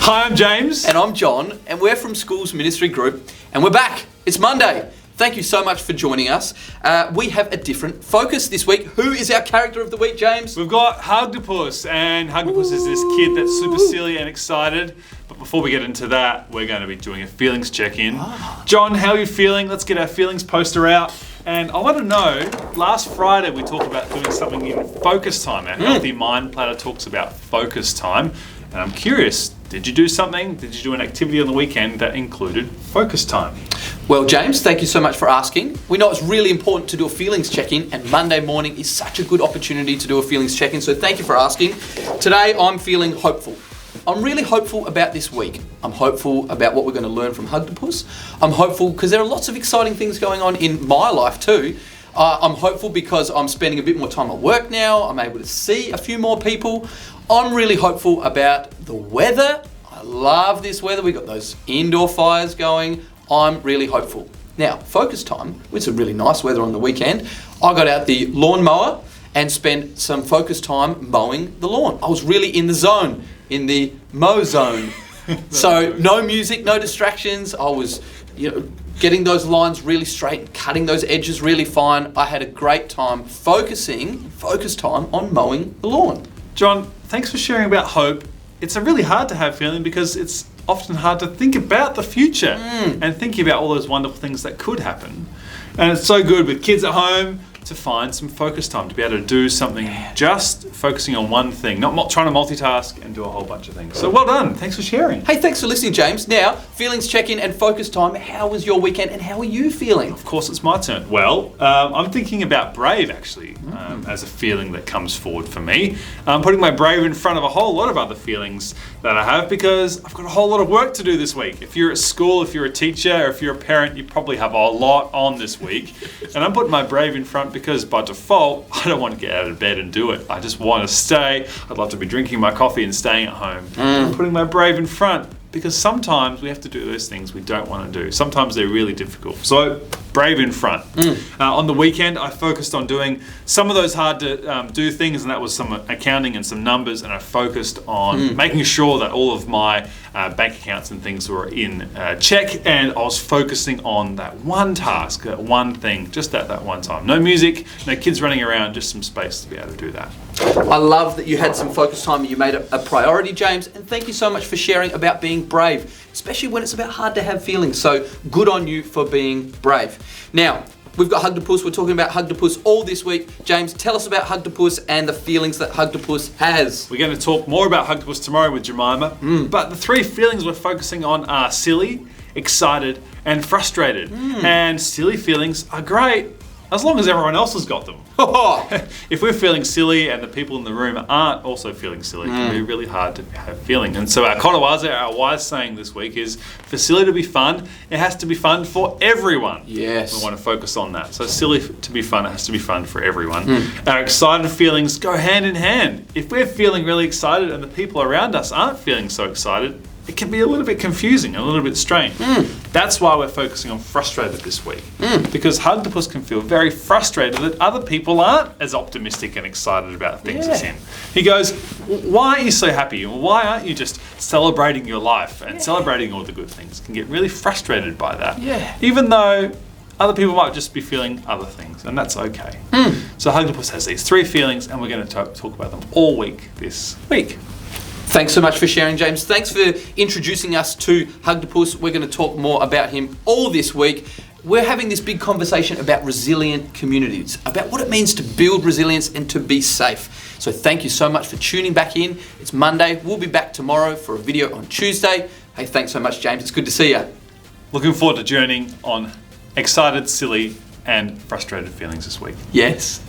Hi, I'm James. And I'm John, and we're from Schools Ministry Group, and we're back. It's Monday. Thank you so much for joining us. We have a different focus this week. Who is our character of the week, James? We've got Hugdopus, and Hugdopus is this kid that's super silly and excited. But before we get into that, we're going to be doing a feelings check-in. John, how are you feeling? Let's get our feelings poster out. And I want to know, last Friday we talked about doing something in focus time. Our Healthy Mind Platter talks about focus time. And I'm curious, did you do something? Did you do an activity on the weekend that included focus time? Well, James, thank you so much for asking. We know it's really important to do a feelings check-in, and Monday morning is such a good opportunity to do a feelings check-in, so thank you for asking. Today, I'm feeling hopeful. I'm really hopeful about this week. I'm hopeful about what we're going to learn from Hugdopus. I'm hopeful because there are lots of exciting things going on in my life too. I'm hopeful because I'm spending a bit more time at work now. I'm able to see a few more people. I'm really hopeful about the weather. I love this weather. We've got those indoor fires going. I'm really hopeful. Now, focus time, with some really nice weather on the weekend, I got out the lawnmower and spent some focus time mowing the lawn. I was really in the zone, in the mow zone. So no music, no distractions. I was, getting those lines really straight and cutting those edges really fine. I had a great time focus time on mowing the lawn. John, thanks for sharing about hope. It's really hard to have feeling because it's often hard to think about the future and thinking about all those wonderful things that could happen. And it's so good with kids at home to find some focus time, to be able to do something just focusing on one thing, not trying to multitask and do a whole bunch of things. So well done. Thanks for sharing. Hey, thanks for listening, James. Now, feelings check-in and focus time. How was your weekend and how are you feeling? Of course, it's my turn. Well, I'm thinking about brave, actually, as a feeling that comes forward for me. I'm putting my brave in front of a whole lot of other feelings that I have because I've got a whole lot of work to do this week. If you're at school, if you're a teacher, or if you're a parent, you probably have a lot on this week. And I'm putting my brave in front because by default, I don't want to get out of bed and do it. I just want to stay. I'd love to be drinking my coffee and staying at home. I'm putting my brave in front because sometimes we have to do those things we don't want to do. Sometimes they're really difficult. So, brave in front. On the weekend, I focused on doing some of those hard to do things, and that was some accounting and some numbers, and I focused on making sure that all of my bank accounts and things were in check, and I was focusing on that one task, that one thing, just at that one time. No music, no kids running around, just some space to be able to do that. I love that you had some focus time and you made it a priority, James, and thank you so much for sharing about being brave, especially when it's about hard to have feelings. So good on you for being brave. Now, we've got Hugdopus. We're talking about Hugdopus all this week. James, tell us about Hugdopus and the feelings that Hugdopus has. We're going to talk more about Hugdopus tomorrow with Jemima, but the three feelings we're focusing on are silly, excited, and frustrated. And silly feelings are great as long as everyone else has got them. If we're feeling silly and the people in the room aren't also feeling silly, it can be really hard to have feeling. And so our Kotawaza, our wise saying this week is, for silly to be fun, it has to be fun for everyone. Yes. We want to focus on that. So silly to be fun, it has to be fun for everyone. Our excited feelings go hand in hand. If we're feeling really excited and the people around us aren't feeling so excited, it can be a little bit confusing, a little bit strange. That's why we're focusing on frustrated this week. Because Hugdopus can feel very frustrated that other people aren't as optimistic and excited about things as him. He goes, why aren't you so happy? Why aren't you just celebrating your life and celebrating all the good things? Can get really frustrated by that. Even though other people might just be feeling other things, and that's okay. So Hugdopus has these three feelings, and we're going to talk about them all week this week. Thanks so much for sharing, James. Thanks for introducing us to Hugdopus. We're going to talk more about him all this week. We're having this big conversation about resilient communities, about what it means to build resilience and to be safe. So thank you so much for tuning back in. It's Monday. We'll be back tomorrow for a video on Tuesday. Hey, thanks so much, James. It's good to see you. Looking forward to journeying on excited, silly, and frustrated feelings this week. Yes.